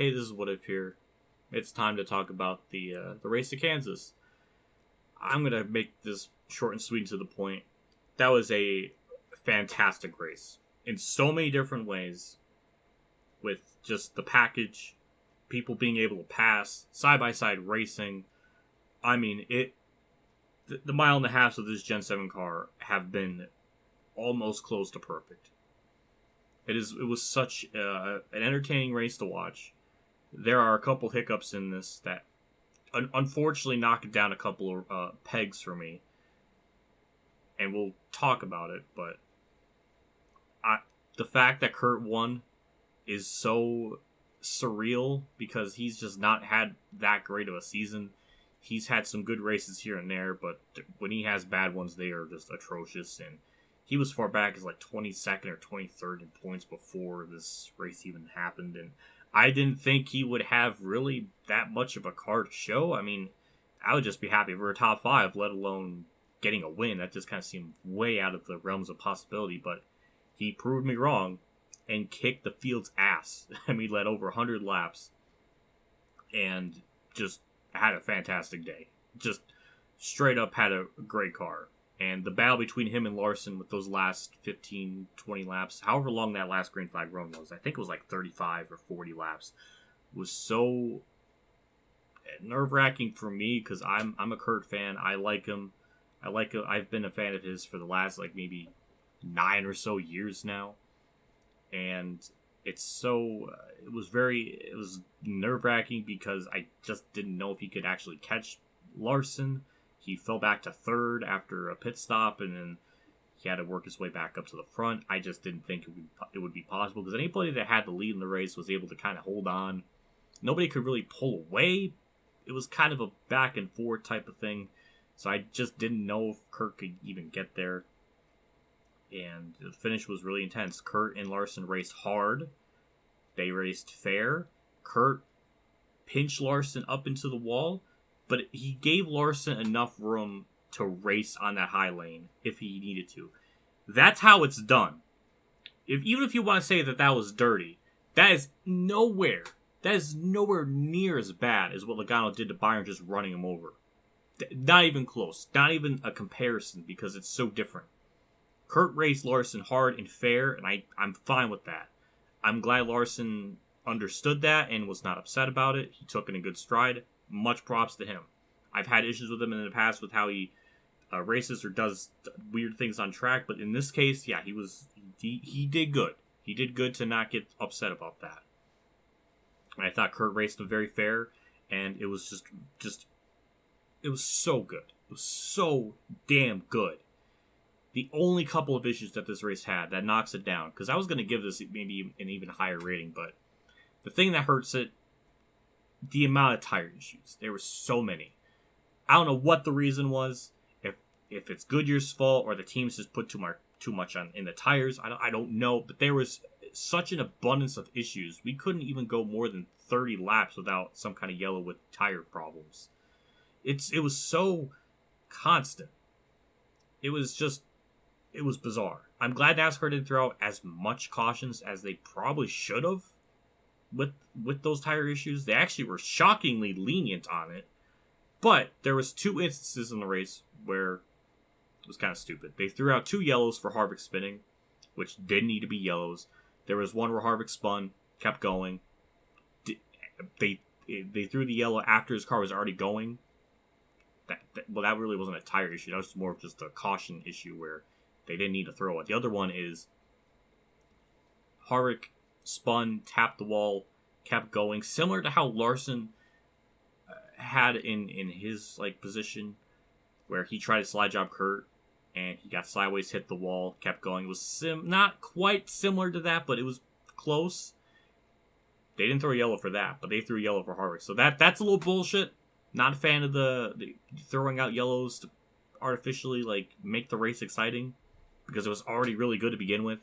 Hey, this is What If here. It's time to talk about the race to Kansas. I'm gonna make this short and sweet and to the point. That was a fantastic race in so many different ways, with just the package, people being able to pass, side by side racing. I mean, the mile and a half of this Gen 7 car have been almost close to perfect. It was such an entertaining race to watch. There are a couple hiccups in this that unfortunately knocked down a couple of pegs for me, and we'll talk about it. But the fact that Kurt won is so surreal because he's just not had that great of a season. He's had some good races here and there, but when he has bad ones, they are just atrocious. And he was far back as like 22nd or 23rd in points before this race even happened. And I didn't think he would have really that much of a car to show. I mean, I would just be happy if we were top 5, let alone getting a win. That just kind of seemed way out of the realms of possibility. But he proved me wrong and kicked the field's ass. I mean, led over 100 laps and just had a fantastic day. Just straight up had a great car. And the battle between him and Larson with those last 15, 20 laps, however long that last green flag run was, I think it was like 35 or 40 laps, was so nerve-wracking for me because I'm a Kurt fan. I like him. I've been a fan of his for the last like maybe 9 or so years now. And it was nerve-wracking because I just didn't know if he could actually catch Larson. He fell back to 3rd after a pit stop, and then he had to work his way back up to the front. I just didn't think it would be possible, because anybody that had the lead in the race was able to kind of hold on. Nobody could really pull away. It was kind of a back and forth type of thing, so I just didn't know if Kurt could even get there. And the finish was really intense. Kurt and Larson raced hard. They raced fair. Kurt pinched Larson up into the wall, but he gave Larson enough room to race on that high lane if he needed to. That's how it's done. Even if you want to say that was dirty, that is nowhere near as bad as what Logano did to Byron, just running him over. Not even close. Not even a comparison, because it's so different. Kurt raced Larson hard and fair, and I'm fine with that. I'm glad Larson understood that and was not upset about it. He took it in good stride. Much props to him. I've had issues with him in the past with how he races or does weird things on track, but in this case, yeah, he did good. He did good to not get upset about that. And I thought Kurt raced him very fair, and it was it was so good. It was so damn good. The only couple of issues that this race had that knocks it down, because I was going to give this maybe an even higher rating, but the thing that hurts it, the amount of tire issues. There were so many. I don't know what the reason was. If it's Goodyear's fault or the teams just put too much in the tires, I don't know. But there was such an abundance of issues. We couldn't even go more than 30 laps without some kind of yellow with tire problems. It was so constant. It was bizarre. I'm glad NASCAR didn't throw out as much cautions as they probably should have with those tire issues. They actually were shockingly lenient on it. But there was 2 instances in the race where it was kind of stupid. They threw out 2 yellows for Harvick spinning, which didn't need to be yellows. There was one where Harvick spun, kept going. They threw the yellow after his car was already going. That really wasn't a tire issue. That was more of just a caution issue where they didn't need to throw it. The other one is Harvick spun, tapped the wall, kept going, similar to how Larson had in his position, where he tried to slide job Kurt and he got sideways, hit the wall, kept going. It was not quite similar to that, but it was close. They didn't throw yellow for that, but they threw yellow for Harvick. So that's a little bullshit. Not a fan of the throwing out yellows to artificially make the race exciting, because it was already really good to begin with.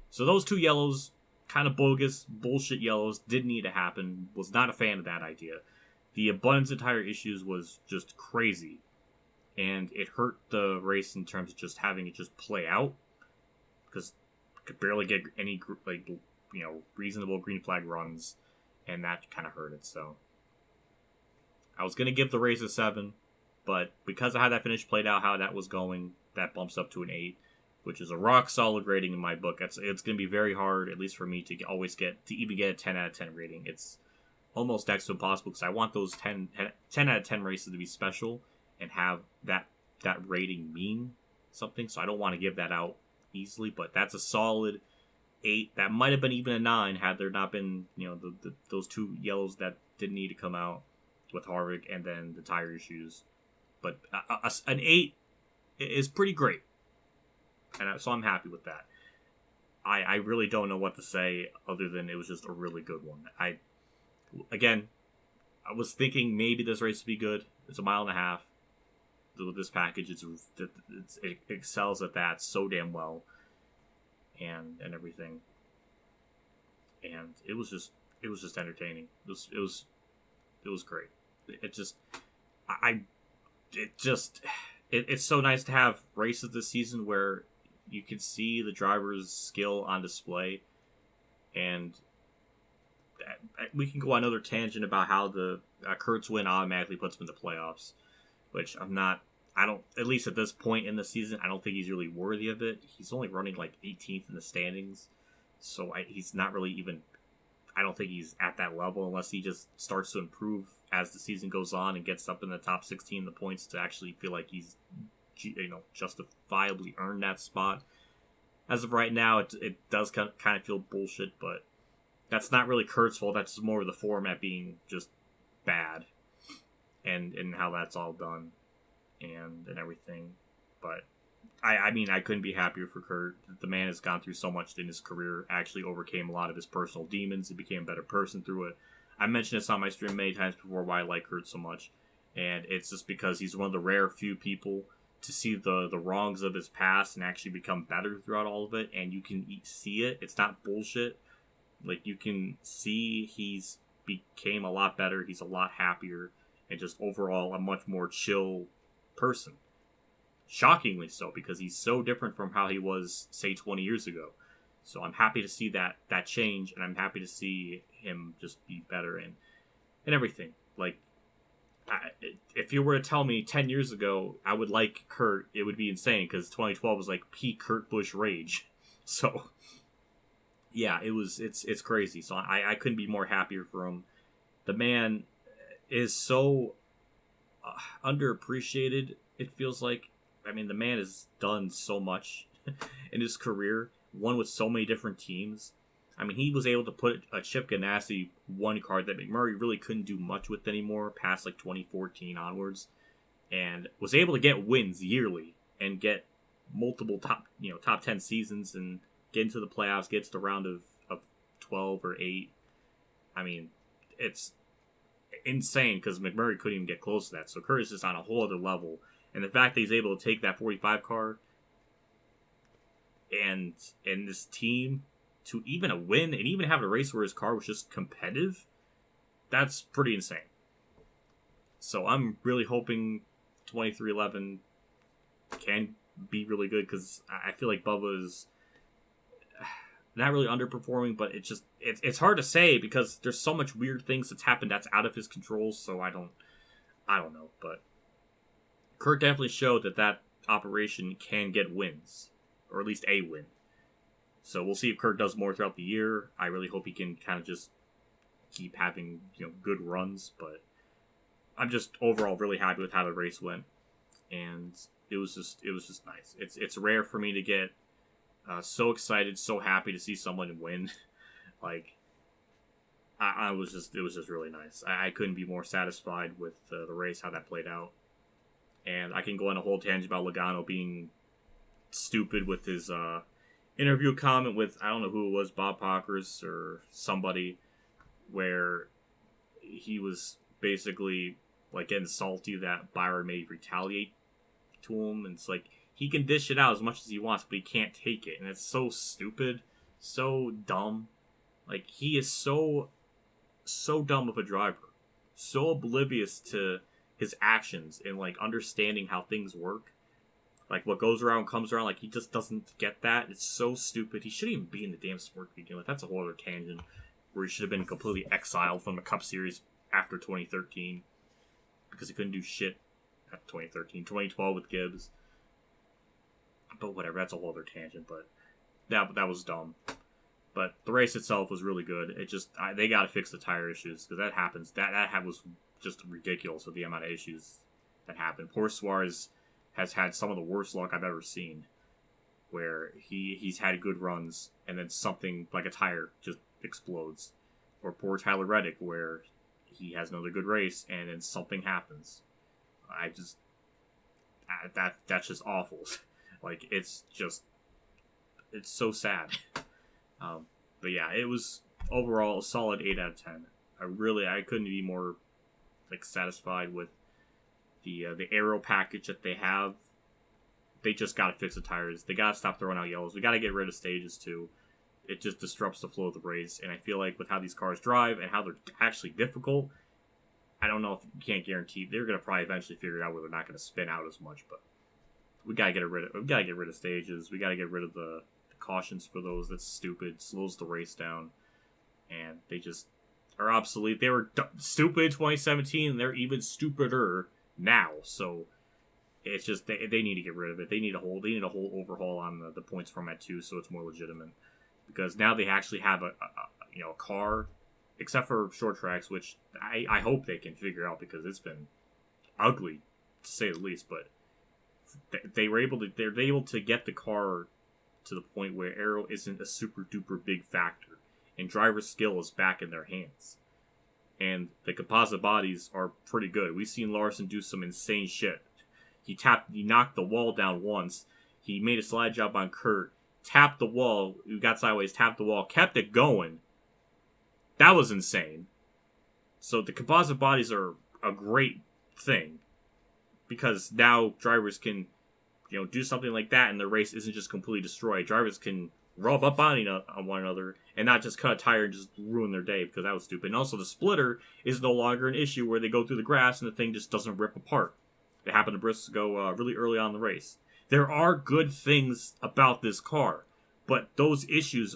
So those 2 yellows, kind of bogus, bullshit yellows, didn't need to happen. Was not a fan of that idea. The abundance of tire issues was just crazy, and it hurt the race in terms of just having it just play out, because could barely get any reasonable green flag runs, and that kind of hurt it. So I was going to give the race a 7, but because of how that finish played out, how that was going, that bumps up to an 8, which is a rock solid rating in my book. It's going to be very hard, at least for me, to even get a 10 out of 10 rating. It's almost next to impossible because I want those 10 out of 10 races to be special and have that rating mean something. So I don't want to give that out easily, but that's a solid 8. That might have been even a 9 had there not been, those 2 yellows that didn't need to come out with Harvick and then the tire issues. But an 8 is pretty great, and so I'm happy with that. I really don't know what to say other than it was just a really good one. I was thinking maybe this race would be good. It's a mile and a half. With this package, it excels at that so damn well, and everything. And it was just entertaining. It was great. It's so nice to have races this season where you can see the driver's skill on display, and we can go on another tangent about how the Kurt's win automatically puts him in the playoffs, which at least at this point in the season, I don't think he's really worthy of it. He's only running like 18th in the standings, so he's not really even, I don't think he's at that level unless he just starts to improve as the season goes on and gets up in the top 16 in the points to actually feel like he's, justifiably earned that spot. As of right now, it does kind of feel bullshit, but that's not really Kurt's fault. That's more of the format being just bad and how that's all done and everything. But I couldn't be happier for Kurt. The man has gone through so much in his career, actually overcame a lot of his personal demons and became a better person through it. I mentioned this on my stream many times before why I like Kurt so much, and it's just because he's one of the rare few people to see the wrongs of his past and actually become better throughout all of it, and you can see it. It's not bullshit. Like, you can see he's became a lot better, he's a lot happier, and just overall a much more chill person. Shockingly so, because he's so different from how he was, say, 20 years ago. So I'm happy to see that change, and I'm happy to see him just be better and everything. Like, if you were to tell me 10 years ago I would like Kurt, it would be insane, because 2012 was like peak Kurt Busch rage. So, yeah, it's crazy. So I couldn't be more happier for him. The man is so underappreciated, it feels like. I mean, the man has done so much in his career, won with so many different teams. I mean, he was able to put a Chip Ganassi one card that McMurray really couldn't do much with anymore past like 2014 onwards, and was able to get wins yearly and get multiple top 10 seasons and get into the playoffs, get to the round of 12 or 8. I mean, it's insane because McMurray couldn't even get close to that. So Kurt is just on a whole other level. And the fact that he's able to take that 45 car and this team to even a win and even have a race where his car was just competitive, that's pretty insane. So I'm really hoping 2311 can be really good, because I feel like Bubba is not really underperforming, but it's hard to say because there's so much weird things that's happened that's out of his control. So I don't know, but Kurt definitely showed that operation can get wins, or at least a win. So we'll see if Kurt does more throughout the year. I really hope he can kind of just keep having good runs, but I'm just overall really happy with how the race went, and it was just nice. It's rare for me to get so excited, so happy to see someone win. Like, it was just really nice. I couldn't be more satisfied with the race, how that played out. And I can go on a whole tangent about Logano being stupid with his interview comment with, I don't know who it was, Bob Pockers or somebody, where he was basically like getting salty that Byron may retaliate to him. And it's like, he can dish it out as much as he wants, but he can't take it. And it's so stupid, so dumb. Like, he is so dumb of a driver, so oblivious to his actions and like understanding how things work. Like, what goes around comes around. Like, he just doesn't get that. It's so stupid. He shouldn't even be in the damn sport to begin with. That's a whole other tangent. where he should have been completely exiled from the Cup Series after 2013 because he couldn't do shit at 2013. 2012 with Gibbs. But whatever, that's a whole other tangent, but that was dumb. But the race itself was really good. It just, they got to fix the tire issues, because that happens. That was just ridiculous with the amount of issues that happened. Poor Suarez has had some of the worst luck I've ever seen, where he's had good runs, and then something like a tire just explodes. Or poor Tyler Reddick, where he has another good race, and then something happens. That's just awful. Like, it's so sad. But yeah, it was overall a solid 8 out of 10. I couldn't be more like satisfied with the aero package that they have. They just gotta fix the tires. They gotta stop throwing out yellows. We gotta get rid of stages too. It just disrupts the flow of the race, and I feel like with how these cars drive and how they're actually difficult, I don't know if you can't guarantee they're gonna probably eventually figure it out where they're not gonna spin out as much, but we gotta get rid of stages. We gotta get rid of the cautions for those. That's stupid. Slows the race down, and they just are obsolete. They were stupid in 2017, and they're even stupider now. So it's just they need to get rid of it. They need a whole overhaul on the points format too, so it's more legitimate. Because now they actually have a car, except for short tracks, which I hope they can figure out, because it's been ugly to say the least. But they're able to get the car to the point where aero isn't a super duper big factor, and driver skill is back in their hands. And the composite bodies are pretty good. We've seen Larson do some insane shit. He knocked the wall down once. He made a slide job on Kurt, tapped the wall, got sideways, tapped the wall, kept it going. That was insane. So the composite bodies are a great thing, because now drivers can do something like that, and the race isn't just completely destroyed. Drivers can rub up on one another and not just cut a tire and just ruin their day, because that was stupid. And also, the splitter is no longer an issue where they go through the grass and the thing just doesn't rip apart. It happened to Briscoe really early on in the race. There are good things about this car, but those issues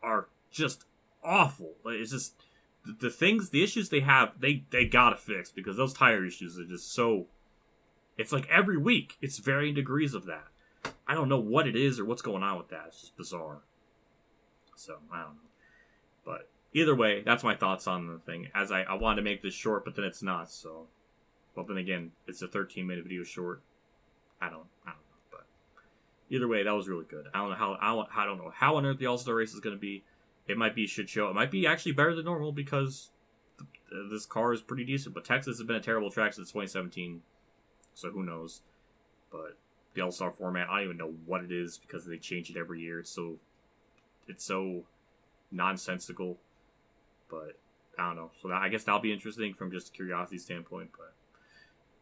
are just awful. It's just the issues they have, they gotta fix, because those tire issues are just so. It's like every week, it's varying degrees of that. I don't know what it is or what's going on with that. It's just bizarre. So, I don't know. But either way, that's my thoughts on the thing. As I wanted to make this short, but then it's not, so. Well, then again, it's a 13-minute video short. I don't know. But either way, that was really good. I don't know how on earth the All-Star race is going to be. It might be a shit show. It might be actually better than normal, because this car is pretty decent. But Texas has been a terrible track since 2017. So who knows? But the All-Star format, I don't even know what it is, because they change it every year. It's so nonsensical. But I don't know. So I guess that'll be interesting from just a curiosity standpoint. But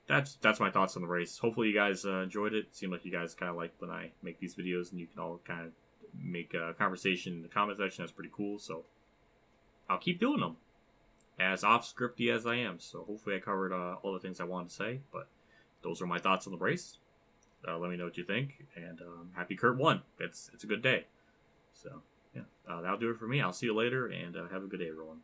that's my thoughts on the race. Hopefully you guys enjoyed it. It seemed like you guys kind of like when I make these videos, and you can all kind of make a conversation in the comment section. That's pretty cool. So I'll keep doing them, as off-scripty as I am. So hopefully I covered all the things I wanted to say. But those are my thoughts on the race. Let me know what you think, and happy Kurt won. It's a good day. So yeah, that'll do it for me. I'll see you later, and have a good day, everyone.